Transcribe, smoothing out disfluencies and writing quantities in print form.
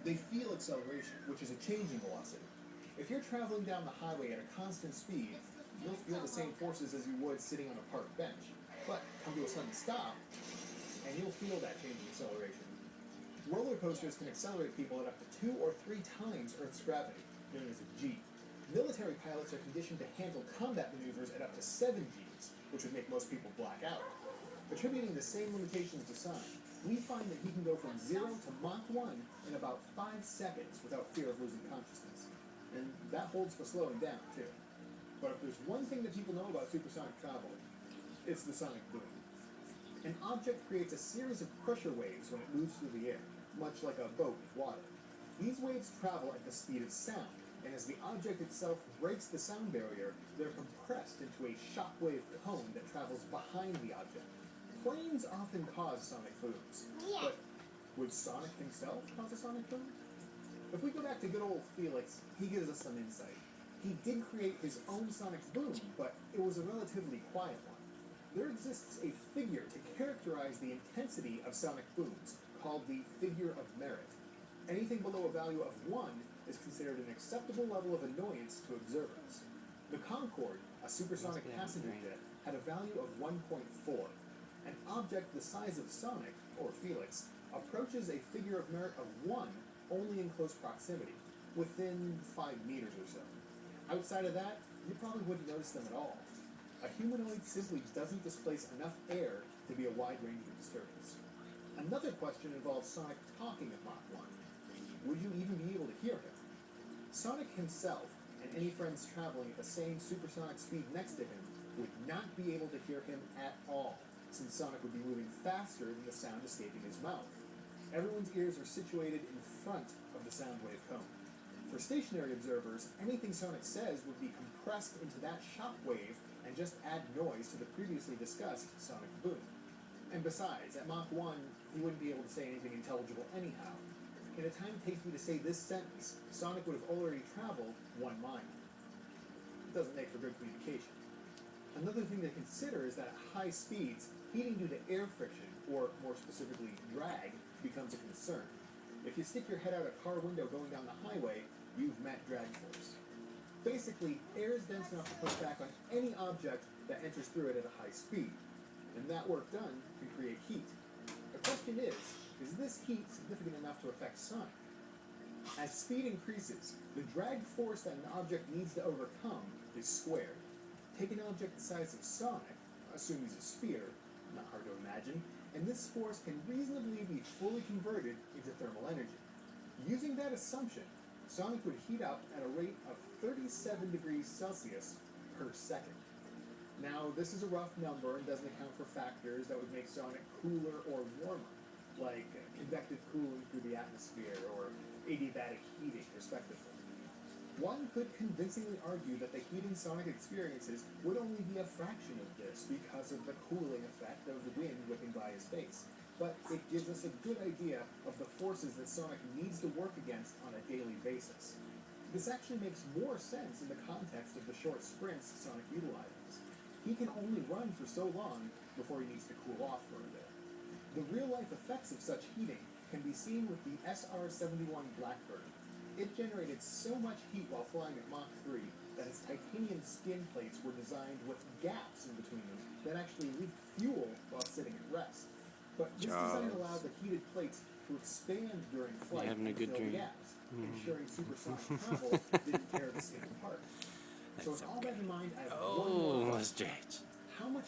They feel acceleration, which is a changing velocity. If you're traveling down the highway at a constant speed, you'll feel the same forces as you would sitting on a park bench. But come to a sudden stop, and you'll feel that changing acceleration. Roller coasters can accelerate people at up to 2 or 3 times Earth's gravity, known as a G. Military pilots are conditioned to handle combat maneuvers at up to 7 Gs, which would make most people black out. Attributing the same limitations to Sonic, we find that he can go from 0 to Mach 1 in about 5 seconds without fear of losing consciousness. And that holds for slowing down, too. But if there's one thing that people know about supersonic travel, it's the sonic boom. An object creates a series of pressure waves when it moves through the air, much like a boat with water. These waves travel at the speed of sound, and as the object itself breaks the sound barrier, they're compressed into a shockwave cone that travels behind the object. Planes often cause sonic booms, but would Sonic himself cause a sonic boom? If we go back to good old Felix, he gives us some insight. He did create his own sonic boom, but it was a relatively quiet one. There exists a figure to characterize the intensity of sonic booms, called the figure of merit. Anything below a value of 1 is considered an acceptable level of annoyance to observers. The Concorde, a supersonic passenger jet, had a value of 1.4. An object the size of Sonic, or Felix, approaches a figure of merit of 1 only in close proximity, within 5 meters or so. Outside of that, you probably wouldn't notice them at all. A humanoid simply doesn't displace enough air to be a wide range of disturbance. Another question involves Sonic talking at Mach 1. Would you even be able to hear him? Sonic himself, and any friends traveling at the same supersonic speed next to him, would not be able to hear him at all, since Sonic would be moving faster than the sound escaping his mouth. Everyone's ears are situated in front of the sound wave cone. For stationary observers, anything Sonic says would be compressed into that shock wave and just add noise to the previously discussed sonic boom. And besides, at Mach 1, he wouldn't be able to say anything intelligible anyhow. In the time it takes me to say this sentence, Sonic would have already traveled 1 mile. It doesn't make for good communication. Another thing to consider is that at high speeds, heating due to air friction, or more specifically drag, becomes a concern. If you stick your head out a car window going down the highway, you've met drag force. Basically, air is dense enough to push back on any object that enters through it at a high speed, and that work done can create heat. The question is this heat significant enough to affect Sonic? As speed increases, the drag force that an object needs to overcome is squared. Take an object the size of Sonic, assume he's a sphere, not hard to imagine, and this force can reasonably be fully converted into thermal energy. Using that assumption, Sonic would heat up at a rate of 37 degrees Celsius per second. Now, this is a rough number and doesn't account for factors that would make Sonic cooler or warmer, like convective cooling through the atmosphere or adiabatic heating, respectively. One could convincingly argue that the heating Sonic experiences would only be a fraction of this because of the cooling effect of the wind whipping by his face, but it gives us a good idea of the forces that Sonic needs to work against on a daily basis. This actually makes more sense in the context of the short sprints Sonic utilizes. He can only run for so long before he needs to cool off for a bit. The real-life effects of such heating can be seen with the SR-71 Blackbird. It generated so much heat while flying at Mach 3 that its titanium skin plates were designed with gaps in between them that actually leaked fuel while sitting at rest. But this design allowed the heated plates to expand during flight and fill the gaps, ensuring supersonic travel didn't tear the skin apart. So with all that in mind, I have one more question. How much